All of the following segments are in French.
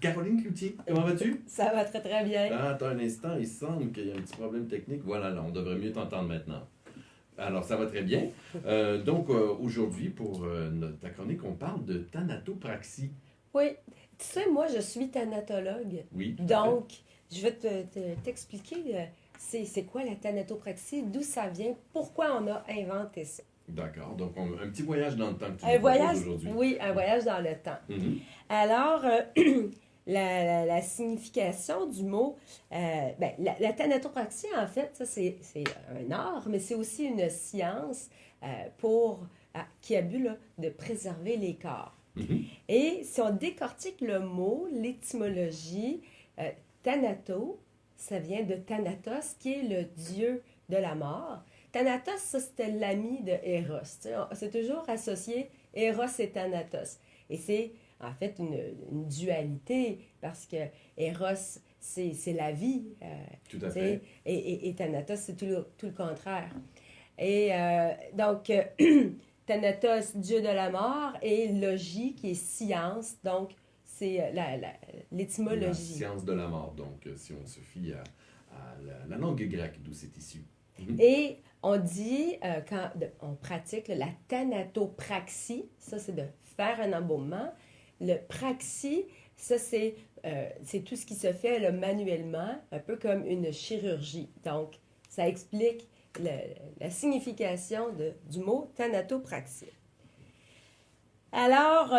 Caroline Cloutier, comment vas-tu? Ça va très très bien. Ah, attends un instant, il semble qu'il y a un petit problème technique. Voilà, là, on devrait mieux t'entendre maintenant. Alors, ça va très bien. Aujourd'hui, pour ta chronique, on parle de thanatopraxie. Oui, tu sais, moi je suis thanatologue. Oui, tout à fait. Donc, je vais t'expliquer c'est quoi la thanatopraxie, d'où ça vient, pourquoi on a inventé ça. D'accord. Donc, un petit voyage dans le temps que tu Un nous voyage, proposes aujourd'hui. oui, un voyage dans le temps. Mhm. Alors, la signification du mot, la thanatopraxie, en fait, ça, c'est un art, mais c'est aussi une science qui a but là, de préserver les corps. Mhm. Et si on décortique le mot, l'étymologie, thanato, ça vient de Thanatos, qui est le dieu de la mort. Thanatos, ça, c'était l'ami de Eros. C'est toujours associé Eros et Thanatos. Et c'est en fait une dualité, parce que Eros, c'est la vie. Tout à fait. Et Thanatos, c'est tout le contraire. Et donc, Thanatos, dieu de la mort, et logie, qui est science. Donc, c'est l'étymologie. La science de la mort, donc, si on se fie à la langue grecque d'où c'est issu. Mhm. Et on dit, quand on pratique la thanatopraxie, ça c'est de faire un embaumement. Le praxie, ça c'est tout ce qui se fait là, manuellement, un peu comme une chirurgie. Donc, ça explique la signification du mot thanatopraxie. Alors,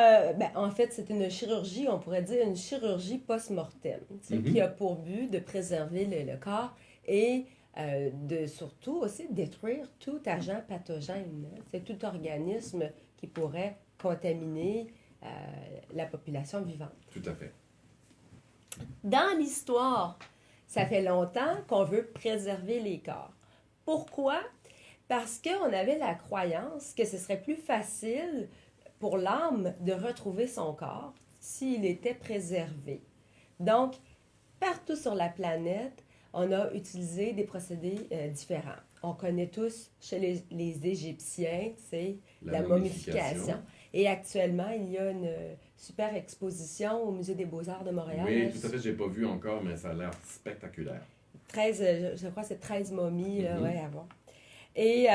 en fait, c'est une chirurgie, on pourrait dire une chirurgie post-mortem, qui a pour but de préserver le corps et de surtout aussi détruire tout agent pathogène. C'est tout organisme qui pourrait contaminer la population vivante. Tout à fait. Dans l'histoire, ça fait longtemps qu'on veut préserver les corps. Pourquoi? Parce qu'on avait la croyance que ce serait plus facile pour l'âme de retrouver son corps s'il était préservé. Donc, partout sur la planète, on a utilisé des procédés différents. On connaît tous chez les Égyptiens, c'est la momification. Et actuellement, il y a une super exposition au Musée des Beaux-Arts de Montréal. Oui, tout à fait, je n'ai pas vu encore, mais ça a l'air spectaculaire. 13, je crois que c'est 13 momies, ouais, à voir. Et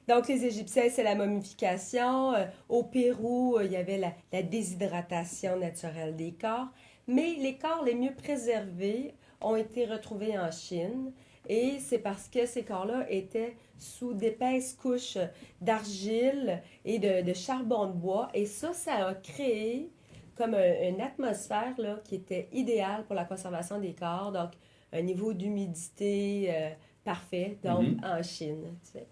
donc, les Égyptiens, c'est la momification. Au Pérou, il y avait la déshydratation naturelle des corps. Mais les corps les mieux préservés ont été retrouvés en Chine. Et c'est parce que ces corps-là étaient sous d'épaisses couches d'argile et de charbon de bois. Et ça a créé comme une atmosphère là, qui était idéale pour la conservation des corps. Donc, un niveau d'humidité parfait, donc en Chine. Tu sais.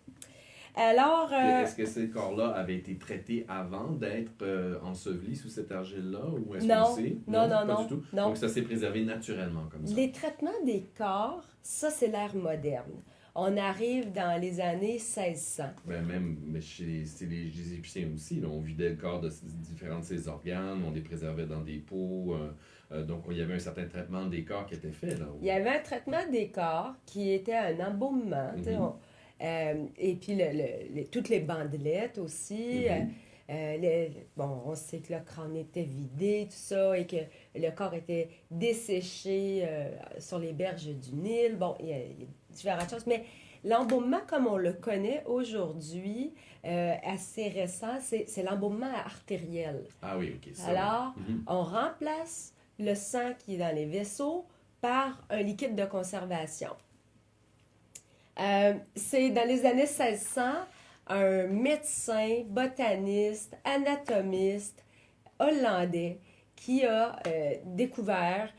Alors, est-ce que ces corps-là avaient été traités avant d'être ensevelis sous cette argile-là? Ou est-ce qu'on sait? Non, pas du tout. Non. Donc, ça s'est préservé naturellement comme ça. Les traitements des corps, ça, c'est l'ère moderne. On arrive dans les années 1600. Mais chez les Égyptiens aussi, là, on vidait le corps de différents de ses organes, on les préservait dans des pots. Donc, il y avait un certain traitement des corps qui était fait. Là, Il y avait un traitement des corps qui était un embaumement. Et puis, toutes les bandelettes aussi. On sait que le crâne était vidé, tout ça, et que le corps était desséché sur les berges du Nil. Bon, il y a différentes choses. Mais l'embaumement, comme on le connaît aujourd'hui, assez récent, c'est l'embaumement artériel. Ah oui, OK. Ça, alors, on remplace le sang qui est dans les vaisseaux par un liquide de conservation. C'est dans les années 1600, un médecin, botaniste, anatomiste hollandais qui a découvert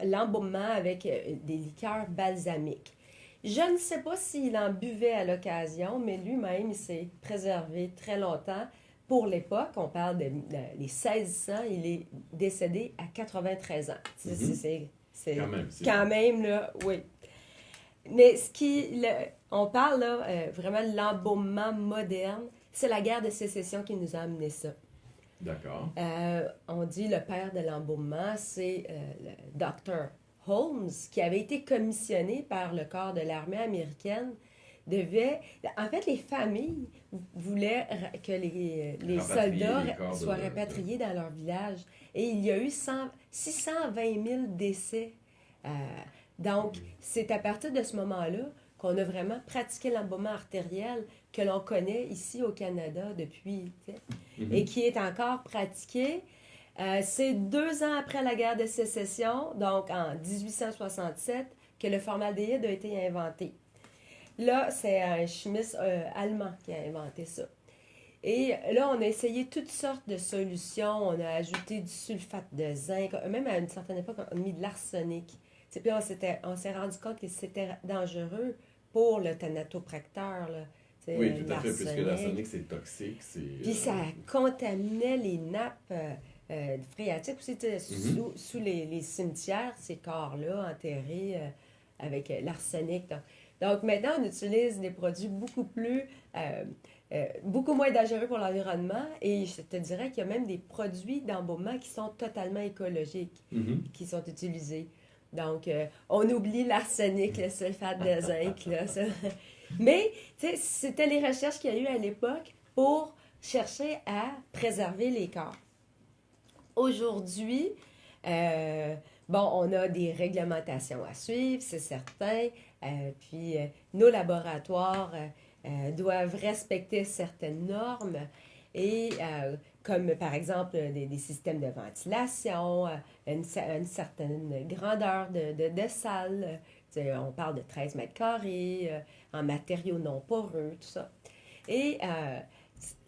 l'embaumement avec des liqueurs balsamiques. Je ne sais pas s'il en buvait à l'occasion, mais lui-même, il s'est préservé très longtemps. Pour l'époque, on parle des 1600, il est décédé à 93 ans. C'est quand même, là, oui. Mais on parle là, vraiment de l'embaumement moderne, c'est la guerre de sécession qui nous a amené ça. D'accord. On dit le père de l'embaumement, c'est le Dr. Holmes, qui avait été commissionné par le corps de l'armée américaine devaient... En fait, les familles voulaient que les soldats soient rapatriés dans leur village. Et il y a eu 620 000 décès. Donc, c'est à partir de ce moment-là qu'on a vraiment pratiqué l'embaumement artériel que l'on connaît ici au Canada depuis, et qui est encore pratiqué. C'est 2 ans après la guerre de sécession, donc en 1867, que le formaldéhyde a été inventé. Là, c'est un chimiste allemand qui a inventé ça. Et là, on a essayé toutes sortes de solutions. On a ajouté du sulfate de zinc. Même à une certaine époque, on a mis de l'arsenic. Puis on s'est rendu compte que c'était dangereux pour le thanatopracteur. Là. Oui, tout à fait, puisque l'arsenic, c'est toxique. Puis ça contaminait les nappes phréatiques aussi, sous les cimetières, ces corps-là enterrés avec l'arsenic. Donc maintenant, on utilise des produits beaucoup moins dangereux pour l'environnement, et je te dirais qu'il y a même des produits d'embaumement qui sont totalement écologiques qui sont utilisés. Donc, on oublie l'arsenic, le sulfate de zinc. Là, ça. Mais, tu sais, c'était les recherches qu'il y a eu à l'époque pour chercher à préserver les corps. Aujourd'hui, on a des réglementations à suivre, c'est certain. Puis, nos laboratoires doivent respecter certaines normes. Et comme par exemple des systèmes de ventilation, une certaine grandeur de salle. On parle de 13 mètres carrés, en matériaux non poreux, tout ça. Et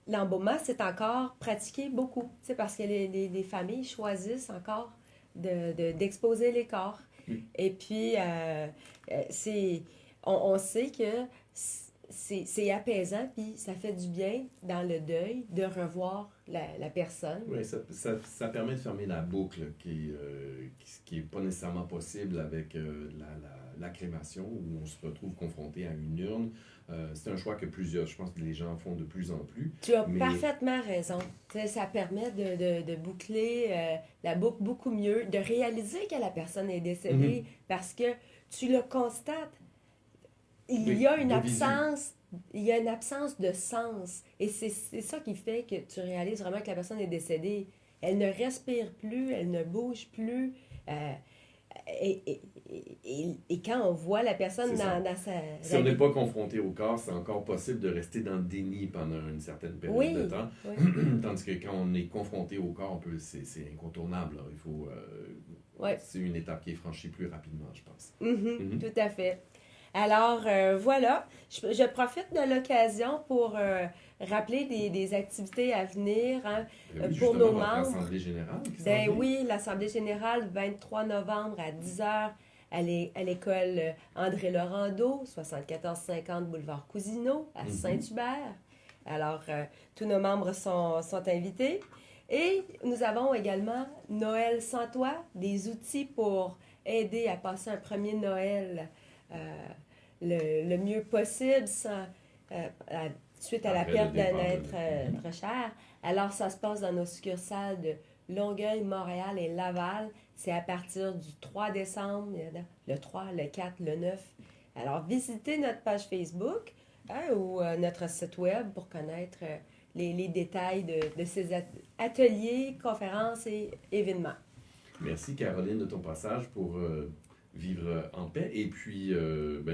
l'embaumement, c'est encore pratiqué beaucoup, parce que les familles choisissent encore d'exposer les corps. Et puis, on sait que c'est apaisant, puis ça fait du bien dans le deuil de revoir la personne. Oui, ça permet de fermer la boucle qui est pas nécessairement possible avec la crémation, où on se retrouve confronté à une urne. C'est un choix que je pense que les gens font de plus en plus. Tu as parfaitement raison. Ça permet de boucler la boucle beaucoup mieux, de réaliser que la personne est décédée, parce que tu le constates. Il y a une absence de sens. Et c'est ça qui fait que tu réalises vraiment que la personne est décédée. Elle ne respire plus, elle ne bouge plus. Et quand on voit la personne dans sa... Si on n'est pas confronté au corps, c'est encore possible de rester dans le déni pendant une certaine période de temps. Tandis que quand on est confronté au corps, c'est incontournable. Là. Il faut... C'est une étape qui est franchie plus rapidement, je pense. Tout à fait. Alors, voilà, je profite de l'occasion pour rappeler des activités à venir pour nos membres. L'Assemblée générale oui, l'Assemblée générale, 23 novembre à 10h à l'école André Laurando, 7450 boulevard Cousineau, à Saint-Hubert. Alors, tous nos membres sont invités. Et nous avons également Noël sans toi, des outils pour aider à passer un premier Noël le mieux possible suite à la perte d'un être cher. Alors, ça se passe dans nos succursales de Longueuil, Montréal et Laval. C'est à partir du 3 décembre, le 3, le 4, le 9. Alors, visitez notre page Facebook ou notre site web pour connaître les détails de ces ateliers, conférences et événements. Merci, Caroline, de ton passage pour... vivre en paix. Et puis,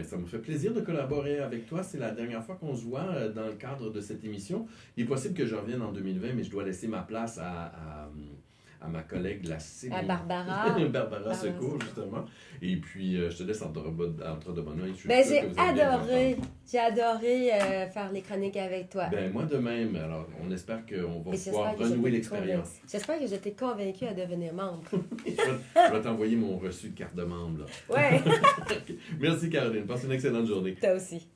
ça me fait plaisir de collaborer avec toi. C'est la dernière fois qu'on se voit dans le cadre de cette émission. Il est possible que je revienne en 2020, mais je dois laisser ma place à ma collègue, la Céline. À Barbara. Barbara Secours, justement. Et puis, je te laisse entre de bonnes mains. J'ai adoré faire les chroniques avec toi. Moi de même. Alors, on espère qu'on va pouvoir renouer l'expérience. J'espère que je t'ai convaincu à devenir membre. Je vais t'envoyer mon reçu de carte de membre. Ouais. Merci, Caroline. Passe une excellente journée. Toi aussi.